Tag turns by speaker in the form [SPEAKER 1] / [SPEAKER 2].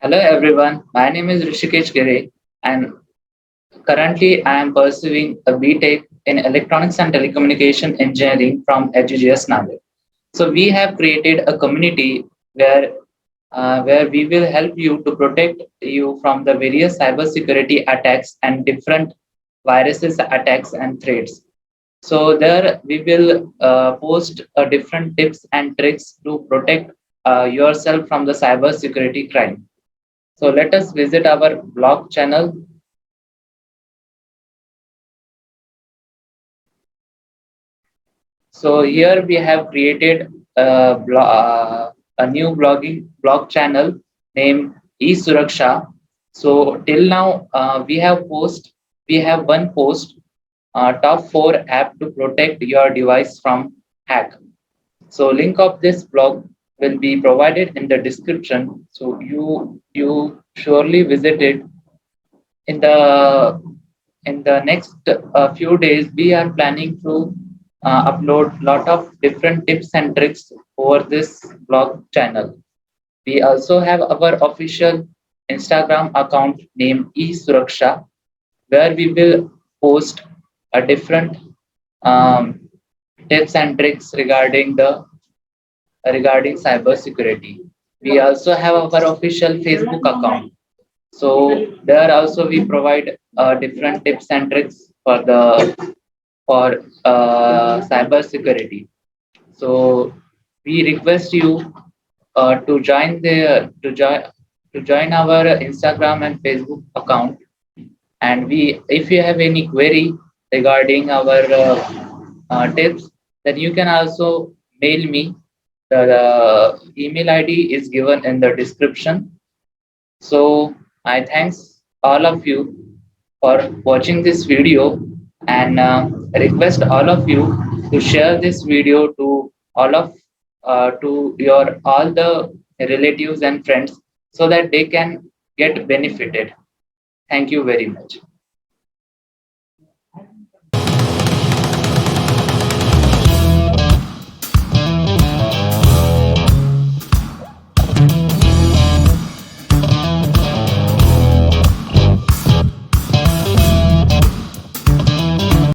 [SPEAKER 1] Hello everyone, my name is Rishikesh Gire and currently I am pursuing a BTech in Electronics and Telecommunication Engineering from HGS Nagpur. So we have created a community where we will help you to protect you from the various cybersecurity attacks and different viruses attacks and threats. So there we will post different tips and tricks to protect yourself from the cybersecurity crime. So let us visit our blog channel. So here we have created a new blog channel named Esuraksha. So till now we have one post, top 4 app to protect your device from hack. So link of this blog will be provided in the description. So you surely visit it in the next few days. We are planning to upload lot of different tips and tricks over this blog channel. We also have our official Instagram account named Esuraksha, where we will post a different um, tips and tricks regarding cybersecurity. We also have our official Facebook account. So there also we provide different tips and tricks for cyber security. So we request you to join our Instagram and Facebook account. And we, if you have any query regarding our tips, then you can also mail me. The email ID is given in the description. So I thanks all of you for watching this video and request all of you to share this video to your all the relatives and friends so that they can get benefited. Thank you very much.